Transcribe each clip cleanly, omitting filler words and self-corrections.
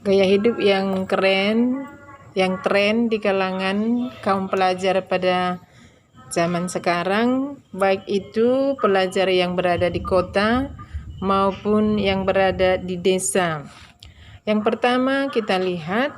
Gaya hidup yang keren, yang tren di kalangan kaum pelajar pada zaman sekarang, baik itu pelajar yang berada di kota maupun yang berada di desa. Yang pertama kita lihat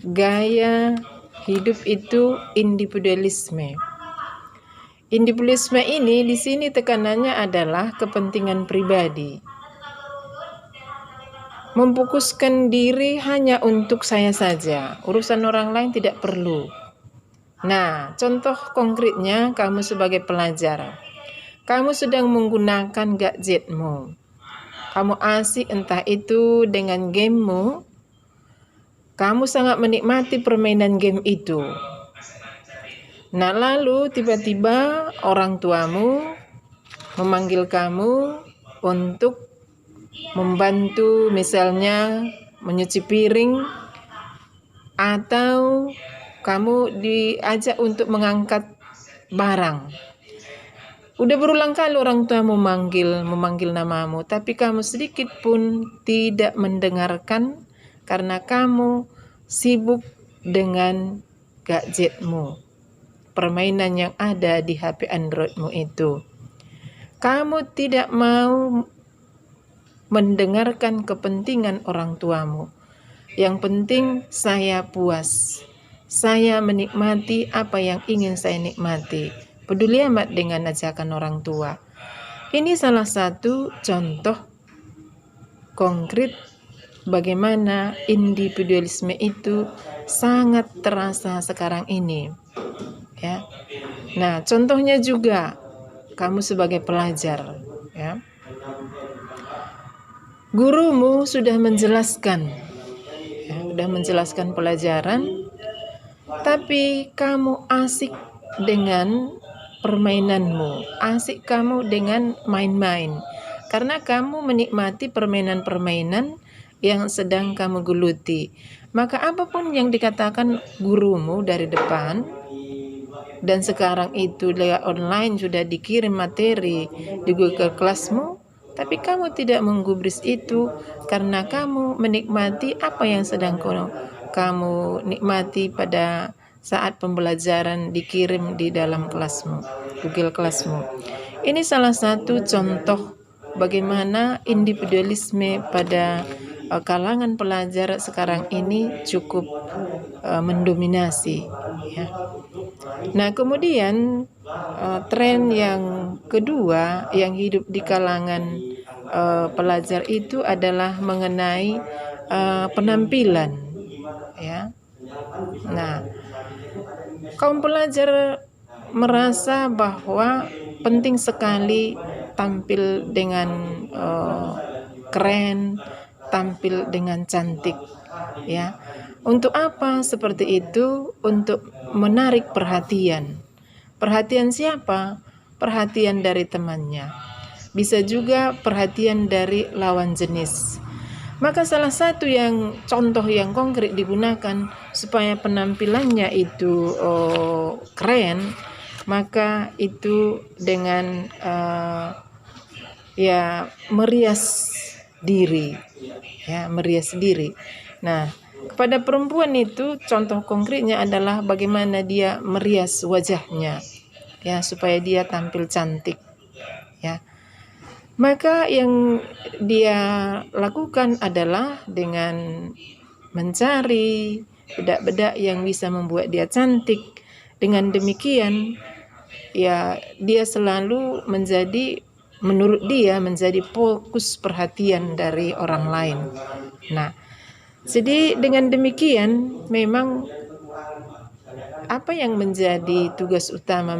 gaya hidup itu individualisme. Individualisme ini di sini tekanannya adalah kepentingan pribadi. Memfokuskan diri hanya untuk saya saja, urusan orang lain tidak perlu. Nah, contoh konkretnya kamu sebagai pelajar. Kamu sedang menggunakan gadgetmu. Kamu asik entah itu dengan gamemu. Kamu sangat menikmati permainan game itu. Nah, lalu tiba-tiba orang tuamu memanggil kamu untuk membantu misalnya menyuci piring, atau kamu diajak untuk mengangkat barang. Udah berulang kali orang tua memanggil namamu, tapi kamu sedikit pun tidak mendengarkan karena kamu sibuk dengan gadgetmu, permainan yang ada di HP Androidmu itu. Kamu tidak mau mendengarkan kepentingan orang tuamu. Yang penting saya puas. Saya menikmati apa yang ingin saya nikmati. Peduli amat dengan ajakan orang tua. Ini salah satu contoh konkret bagaimana individualisme itu sangat terasa sekarang ini. Ya. Nah, contohnya juga kamu sebagai pelajar, ya. Gurumu sudah menjelaskan, pelajaran, tapi kamu asik dengan permainanmu, asik kamu dengan main-main, karena kamu menikmati permainan-permainan yang sedang kamu geluti. Maka apapun yang dikatakan gurumu dari depan, dan sekarang itu lewat online sudah dikirim materi di Google Classmu, tapi kamu tidak menggubris itu karena kamu menikmati apa yang sedang kamu nikmati pada saat pembelajaran dikirim di dalam kelasmu, Google Classmu. Ini salah satu contoh bagaimana individualisme pada kalangan pelajar sekarang ini cukup mendominasi, ya. Nah, kemudian tren yang kedua yang hidup di kalangan pelajar itu adalah mengenai penampilan, ya. Nah, kaum pelajar merasa bahwa penting sekali tampil dengan keren, tampil dengan cantik, ya. Untuk apa seperti itu? Untuk menarik perhatian. Perhatian siapa? Perhatian dari temannya. Bisa juga perhatian dari lawan jenis. Maka salah satu yang contoh yang konkret digunakan supaya penampilannya itu keren, maka itu dengan merias diri, ya, merias diri. Nah, kepada perempuan itu contoh konkretnya adalah bagaimana dia merias wajahnya, ya, supaya dia tampil cantik, ya. Maka yang dia lakukan adalah dengan mencari bedak-bedak yang bisa membuat dia cantik. Dengan demikian, ya, dia selalu menurut dia menjadi fokus perhatian dari orang lain. Nah, jadi dengan demikian memang apa yang menjadi tugas utama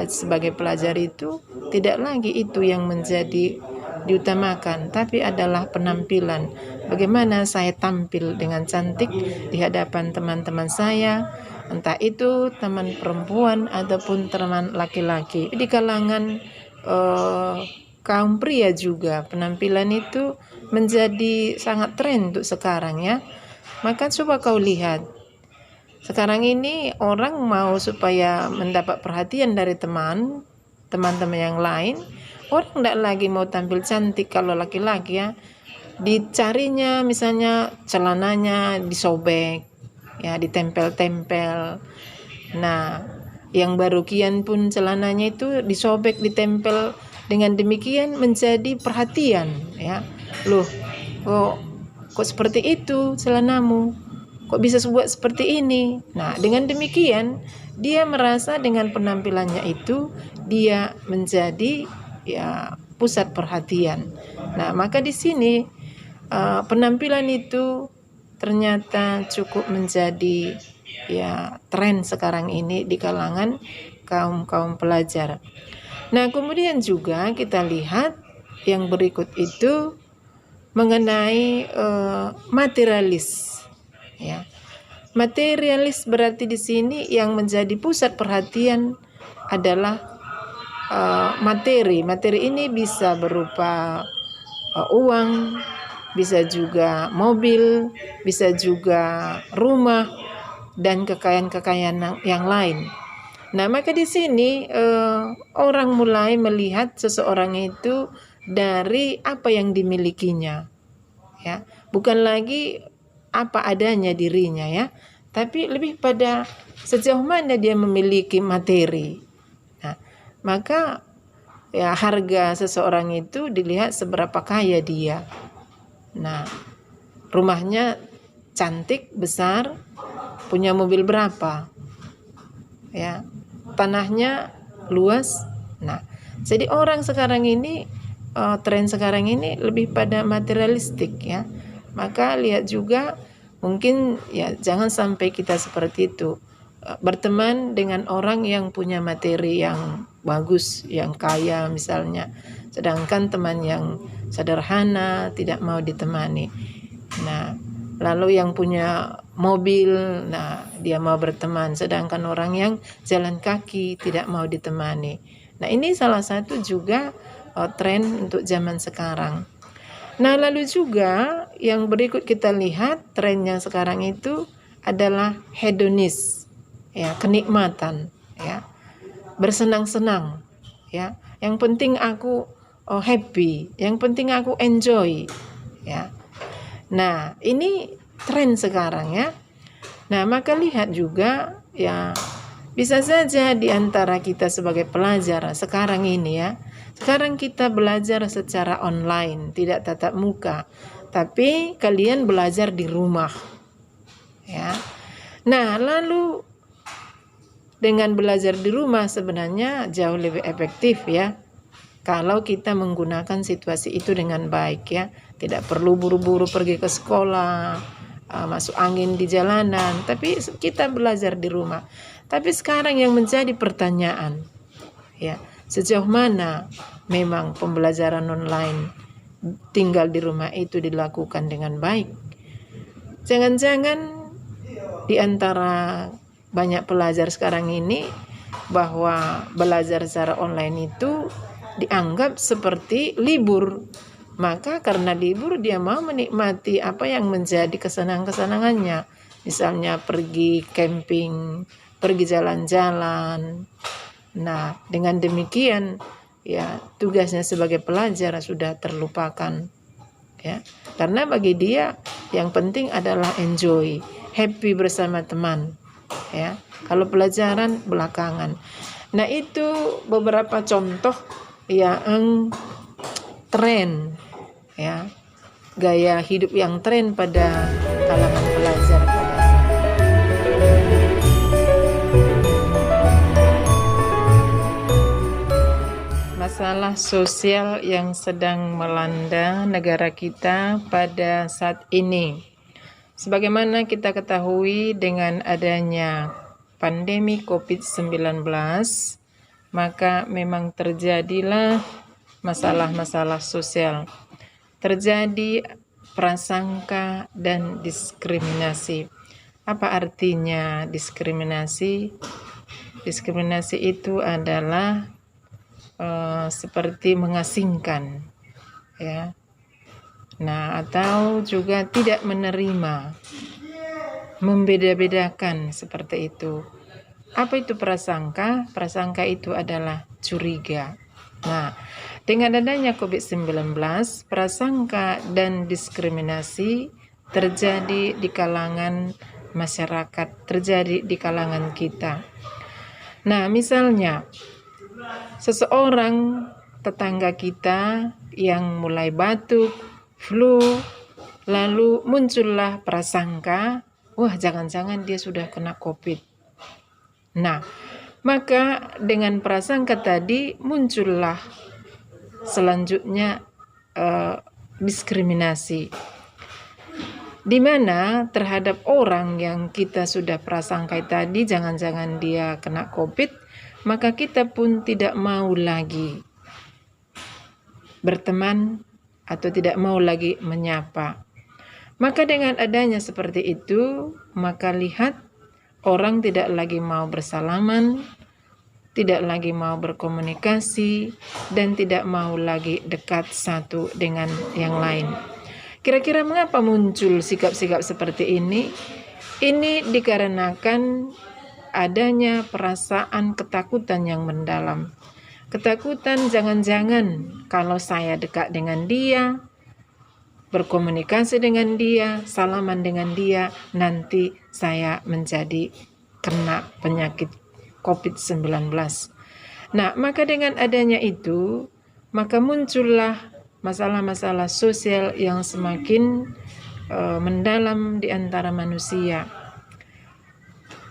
sebagai pelajar itu tidak lagi itu yang menjadi diutamakan, tapi adalah penampilan. Bagaimana saya tampil dengan cantik di hadapan teman-teman saya, entah itu teman perempuan ataupun teman laki-laki. Di kalangan kaum pria juga penampilan itu menjadi sangat tren untuk sekarang, ya. Maka coba kau lihat, sekarang ini orang mau supaya mendapat perhatian dari teman-teman yang lain, orang tidak lagi mau tampil cantik kalau laki-laki, ya. dicarinya misalnya celananya disobek, ya ditempel-tempel. Nah, yang baru kian pun celananya itu disobek, ditempel. Dengan demikian menjadi perhatian, ya. Loh, kok seperti itu celanamu? Kok bisa buat seperti ini? Nah, dengan demikian dia merasa dengan penampilannya itu dia menjadi ya pusat perhatian. Nah, maka di sini penampilan itu ternyata cukup menjadi ya tren sekarang ini di kalangan kaum pelajar. Nah, kemudian juga kita lihat yang berikut itu mengenai materialis, ya. Materialis berarti di sini yang menjadi pusat perhatian adalah materi. Materi ini bisa berupa uang, bisa juga mobil, bisa juga rumah dan kekayaan-kekayaan yang lain. Nah, maka di sini orang mulai melihat seseorang itu dari apa yang dimilikinya, ya, bukan lagi apa adanya dirinya, ya, tapi lebih pada sejauh mana dia memiliki materi. Nah, maka ya harga seseorang itu dilihat seberapa kaya dia. Nah, rumahnya cantik, besar, punya mobil berapa, ya, tanahnya luas. Nah, jadi orang sekarang ini tren sekarang ini lebih pada materialistik, ya. Maka lihat juga mungkin ya jangan sampai kita seperti itu, berteman dengan orang yang punya materi yang bagus, yang kaya misalnya, sedangkan teman yang sederhana tidak mau ditemani. Nah, lalu yang punya mobil, nah dia mau berteman, sedangkan orang yang jalan kaki tidak mau ditemani. Nah, ini salah satu juga tren untuk zaman sekarang. Nah, lalu juga yang berikut kita lihat tren yang sekarang itu adalah hedonis, ya, kenikmatan, ya, bersenang-senang, ya. Yang penting aku happy, yang penting aku enjoy, ya. Nah, ini tren sekarang, ya. Nah, maka lihat juga ya bisa saja di antara kita sebagai pelajar sekarang ini, ya. Sekarang kita belajar secara online, tidak tatap muka. Tapi kalian belajar di rumah, ya. Nah, lalu dengan belajar di rumah sebenarnya jauh lebih efektif, ya, kalau kita menggunakan situasi itu dengan baik, ya. Tidak perlu buru-buru pergi ke sekolah, masuk angin di jalanan, tapi kita belajar di rumah. Tapi sekarang yang menjadi pertanyaan, ya, sejauh mana memang pembelajaran online tinggal di rumah itu dilakukan dengan baik? Jangan-jangan di antara banyak pelajar sekarang ini bahwa belajar secara online itu dianggap seperti libur. Maka karena libur dia mau menikmati apa yang menjadi kesenangannya. Misalnya pergi camping, pergi jalan-jalan. Nah, dengan demikian ya tugasnya sebagai pelajar sudah terlupakan, ya. Karena bagi dia yang penting adalah enjoy, happy bersama teman, ya. Kalau pelajaran belakangan. Nah, itu beberapa contoh yang tren, ya, gaya hidup yang tren pada kalangan pelajar pada saat masalah sosial yang sedang melanda negara kita pada saat ini. Sebagaimana kita ketahui dengan adanya pandemi COVID-19, maka memang terjadilah masalah-masalah sosial. Terjadi prasangka dan diskriminasi. Apa artinya diskriminasi? Diskriminasi itu adalah seperti mengasingkan, ya. Nah, atau juga tidak menerima, membeda-bedakan seperti itu. Apa itu prasangka? Prasangka itu adalah curiga. Nah, Dengan adanya COVID-19, prasangka dan diskriminasi terjadi di kalangan masyarakat, terjadi di kalangan kita. Nah, misalnya seseorang tetangga kita yang mulai batuk, flu, lalu muncullah prasangka, wah jangan-jangan dia sudah kena COVID. Nah, maka dengan prasangka tadi muncullah selanjutnya diskriminasi, di mana terhadap orang yang kita sudah prasangkai tadi jangan-jangan dia kena COVID, maka kita pun tidak mau lagi berteman atau tidak mau lagi menyapa. Maka dengan adanya seperti itu, maka lihat orang tidak lagi mau bersalaman, tidak lagi mau berkomunikasi, dan tidak mau lagi dekat satu dengan yang lain. Kira-kira mengapa muncul sikap-sikap seperti ini? Ini dikarenakan adanya perasaan ketakutan yang mendalam. Ketakutan jangan-jangan kalau saya dekat dengan dia, berkomunikasi dengan dia, salaman dengan dia, nanti saya menjadi kena penyakit COVID-19. Nah, maka dengan adanya itu, maka muncullah masalah-masalah sosial yang semakin mendalam di antara manusia.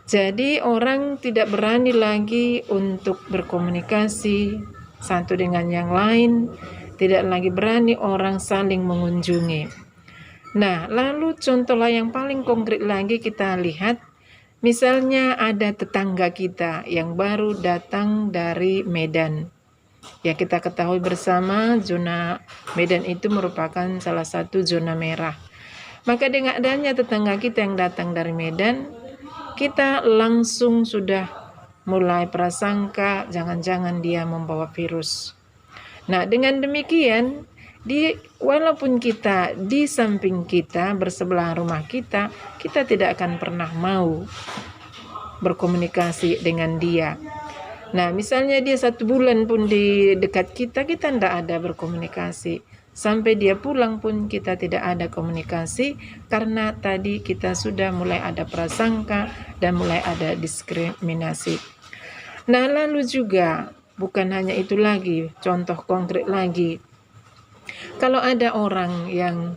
Jadi orang tidak berani lagi untuk berkomunikasi satu dengan yang lain, tidak lagi berani orang saling mengunjungi. Nah, lalu contohlah yang paling konkret lagi kita lihat, misalnya ada tetangga kita yang baru datang dari Medan. Ya, kita ketahui bersama zona Medan itu merupakan salah satu zona merah. Maka dengan adanya tetangga kita yang datang dari Medan, kita langsung sudah mulai prasangka jangan-jangan dia membawa virus. Nah, dengan demikian, walaupun kita di samping kita, bersebelahan rumah kita, kita tidak akan pernah mau berkomunikasi dengan dia. Nah, misalnya dia 1 bulan pun di dekat kita, kita tidak ada berkomunikasi. Sampai dia pulang pun kita tidak ada komunikasi, karena tadi kita sudah mulai ada prasangka dan mulai ada diskriminasi. Nah, lalu juga bukan hanya itu lagi, contoh konkret lagi. Kalau ada orang yang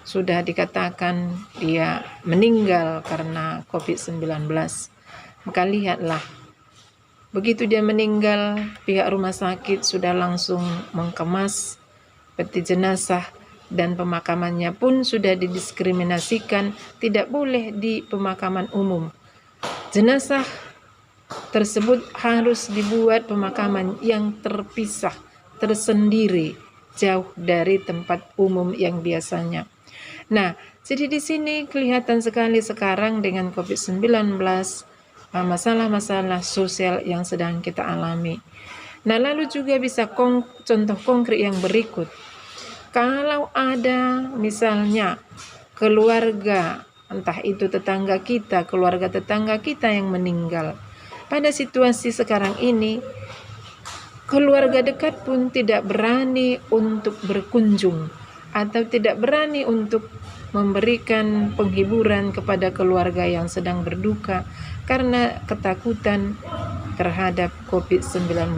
sudah dikatakan dia meninggal karena COVID-19, maka lihatlah, begitu dia meninggal, pihak rumah sakit sudah langsung mengemas peti jenazah dan pemakamannya pun sudah didiskriminasikan, tidak boleh di pemakaman umum. Jenazah tersebut harus dibuat pemakaman yang terpisah, tersendiri, jauh dari tempat umum yang biasanya. Nah, jadi di sini kelihatan sekali sekarang dengan COVID-19, masalah-masalah sosial yang sedang kita alami. Nah, lalu juga bisa contoh konkret yang berikut. Kalau ada misalnya keluarga, entah itu tetangga kita, keluarga tetangga kita yang meninggal. Pada situasi sekarang ini, keluarga dekat pun tidak berani untuk berkunjung atau tidak berani untuk memberikan penghiburan kepada keluarga yang sedang berduka karena ketakutan terhadap COVID-19.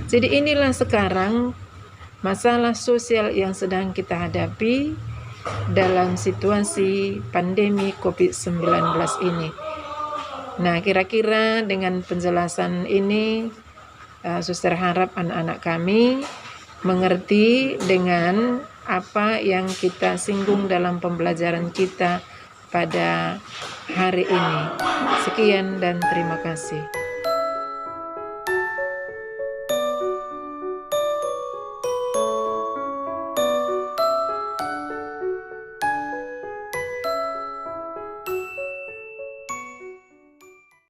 Jadi inilah sekarang masalah sosial yang sedang kita hadapi dalam situasi pandemi COVID-19 ini. Nah, kira-kira dengan penjelasan ini, Suster harap anak-anak kami mengerti dengan apa yang kita singgung dalam pembelajaran kita pada hari ini. Sekian dan terima kasih.